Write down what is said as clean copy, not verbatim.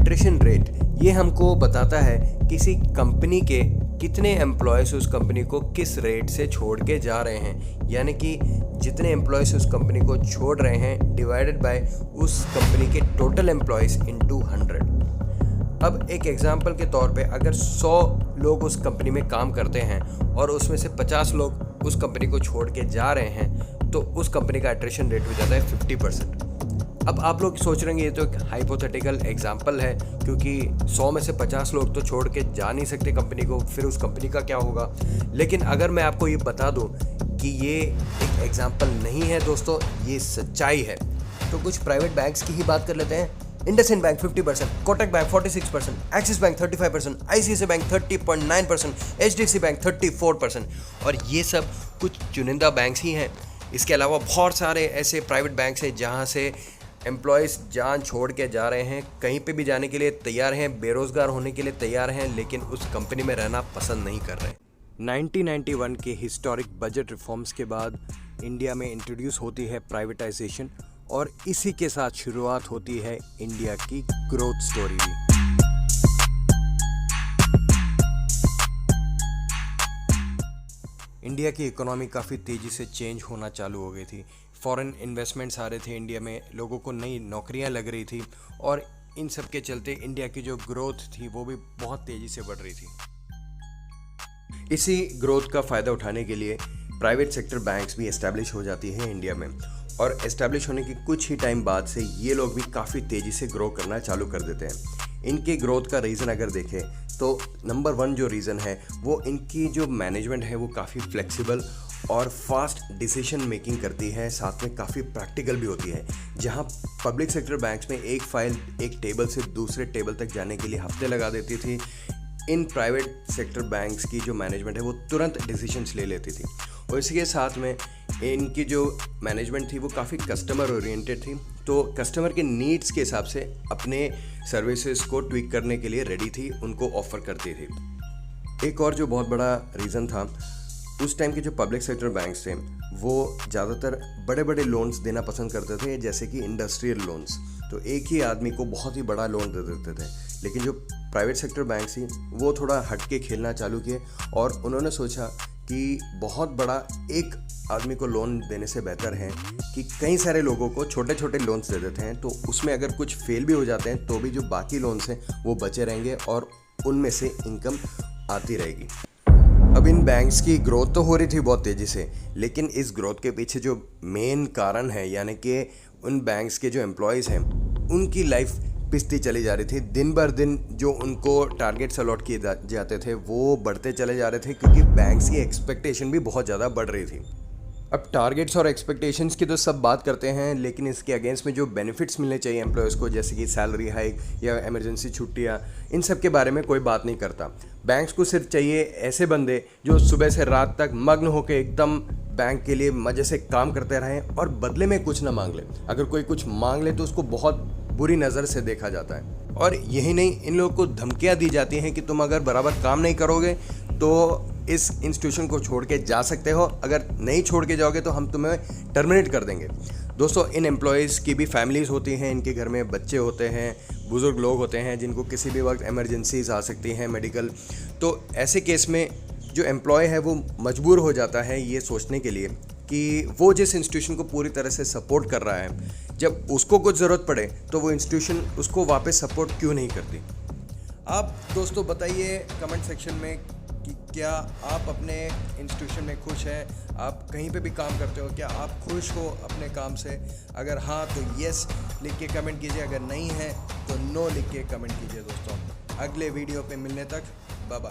Attrition rate ये हमको बताता है किसी कंपनी के कितने एम्प्लॉयज़ उस कंपनी को किस रेट से छोड़ के जा रहे हैं, यानी कि जितने एम्प्लॉयज़ उस कंपनी को छोड़ रहे हैं डिवाइडेड बाय उस कंपनी के टोटल एम्प्लॉयज़ इनटू 100। अब एक एग्जांपल के तौर पे अगर 100 लोग उस कंपनी में काम करते हैं और उसमें से 50 लोग उस कंपनी को छोड़ के जा रहे हैं तो उस कंपनी का एट्रिशन रेट हो जाता है 50%। अब आप लोग सोच रहे हैं ये तो एक हाइपोथेटिकल एग्जांपल है, क्योंकि 100 में से 50 लोग तो छोड़ के जा नहीं सकते कंपनी को, फिर उस कंपनी का क्या होगा। लेकिन अगर मैं आपको ये बता दूं कि ये एक एग्जांपल नहीं है दोस्तों, ये सच्चाई है, तो कुछ प्राइवेट बैंक्स की ही बात कर लेते हैं। IndusInd bank 50%, Kotak bank 46%, axis bank 35%, ICICI bank 30.9%, HDFC bank 34%। और ये सब कुछ चुनिंदा बैंक्स ही हैं। इसके अलावा बहुत सारे ऐसे प्राइवेट बैंक्स हैं जहाँ से एम्प्लॉयज़ जान छोड़ के जा रहे हैं, कहीं पे भी जाने के लिए तैयार हैं, बेरोज़गार होने के लिए तैयार हैं, लेकिन उस कंपनी में रहना पसंद नहीं कर रहे। 1991 के हिस्टोरिक बजट रिफॉर्म्स के बाद इंडिया में इंट्रोड्यूस होती है प्राइवेटाइजेशन, और इसी के साथ शुरुआत होती है इंडिया की ग्रोथ स्टोरी भी। इंडिया की इकोनॉमी काफ़ी तेज़ी से चेंज होना चालू हो गई थी। फॉरेन इन्वेस्टमेंट्स आ रहे थे इंडिया में, लोगों को नई नौकरियां लग रही थी, और इन सब के चलते इंडिया की जो ग्रोथ थी वो भी बहुत तेज़ी से बढ़ रही थी। इसी ग्रोथ का फ़ायदा उठाने के लिए प्राइवेट सेक्टर बैंक्स भी एस्टैब्लिश हो जाती हैं इंडिया में, और एस्टैब्लिश होने के कुछ ही टाइम बाद से ये लोग भी काफ़ी तेज़ी से ग्रो करना चालू कर देते हैं। इनके ग्रोथ का रीज़न अगर देखें तो नंबर 1 जो रीज़न है वो इनकी जो मैनेजमेंट है वो काफ़ी फ्लेक्सिबल और फास्ट डिसीजन मेकिंग करती है, साथ में काफ़ी प्रैक्टिकल भी होती है। जहां पब्लिक सेक्टर बैंक्स में एक फाइल एक टेबल से दूसरे टेबल तक जाने के लिए हफ्ते लगा देती थी, इन प्राइवेट सेक्टर बैंक्स की जो मैनेजमेंट है वो तुरंत डिसीजंस ले लेती थी। और इसी के साथ में इनकी जो मैनेजमेंट थी वो काफ़ी कस्टमर ओरिएंटेड थी, तो कस्टमर के नीड्स के हिसाब से अपने सर्विसेज को ट्विक करने के लिए रेडी थी, उनको ऑफ़र करती थी। एक और जो बहुत बड़ा रीज़न था, उस टाइम के जो पब्लिक सेक्टर बैंक्स थे वो ज़्यादातर बड़े बड़े लोन्स देना पसंद करते थे, जैसे कि इंडस्ट्रियल लोन्स। तो एक ही आदमी को बहुत ही बड़ा लोन दे देते थे। लेकिन जो प्राइवेट सेक्टर बैंक्स थी वो थोड़ा हट के खेलना चालू किए, और उन्होंने सोचा कि बहुत बड़ा एक आदमी को लोन देने से बेहतर है कि कई सारे लोगों को छोटे छोटे लोन्स दे देते हैं, तो उसमें अगर कुछ फेल भी हो जाते हैं तो भी जो बाकी लोन्स हैं वो बचे रहेंगे और उनमें से इनकम आती रहेगी। अब इन बैंक्स की ग्रोथ तो हो रही थी बहुत तेज़ी से, लेकिन इस ग्रोथ के पीछे जो मेन कारण है, यानी कि उन बैंक्स के जो एम्प्लॉयज़ हैं उनकी लाइफ पिसती चली जा रही थी। दिन भर दिन जो उनको टारगेट्स अलॉट किए जाते थे वो बढ़ते चले जा रहे थे, क्योंकि बैंक्स की एक्सपेक्टेशन भी बहुत ज़्यादा बढ़ रही थी। अब टारगेट्स और एक्सपेक्टेशंस की तो सब बात करते हैं, लेकिन इसके अगेंस्ट में जो बेनिफिट्स मिलने चाहिए एम्प्लॉयज़ को, जैसे कि सैलरी हाइक या इमरजेंसी छुट्टियाँ, इन सब के बारे में कोई बात नहीं करता। बैंक्स को सिर्फ चाहिए ऐसे बंदे जो सुबह से रात तक मग्न होकर एकदम बैंक के लिए मज़े से काम करते रहें और बदले में कुछ ना मांग ले। अगर कोई कुछ मांग ले तो उसको बहुत बुरी नज़र से देखा जाता है। और यही नहीं, इन लोगों को धमकियाँ दी जाती हैं कि तुम अगर बराबर काम नहीं करोगे तो इस इंस्टीट्यूशन को छोड़ के जा सकते हो, अगर नहीं छोड़ के जाओगे तो हम तुम्हें टर्मिनेट कर देंगे। दोस्तों, इन एम्प्लॉयज़ की भी फैमिलीज़ होती हैं, इनके घर में बच्चे होते हैं, बुज़ुर्ग लोग होते हैं जिनको किसी भी वक्त इमरजेंसीज आ सकती हैं मेडिकल। तो ऐसे केस में जो एम्प्लॉय है वो मजबूर हो जाता है ये सोचने के लिए कि वो जिस इंस्टीट्यूशन को पूरी तरह से सपोर्ट कर रहा है, जब उसको कुछ ज़रूरत पड़े तो वो इंस्टीट्यूशन उसको वापस सपोर्ट क्यों नहीं करती। आप दोस्तों बताइए कमेंट सेक्शन में कि क्या आप अपने इंस्टीट्यूशन में खुश हैं, आप कहीं पे भी काम करते हो, क्या आप खुश हो अपने काम से? अगर हाँ तो येस लिख के कमेंट कीजिए, अगर नहीं है तो नो लिख के कमेंट कीजिए। दोस्तों, अगले वीडियो पे मिलने तक बाय बाय।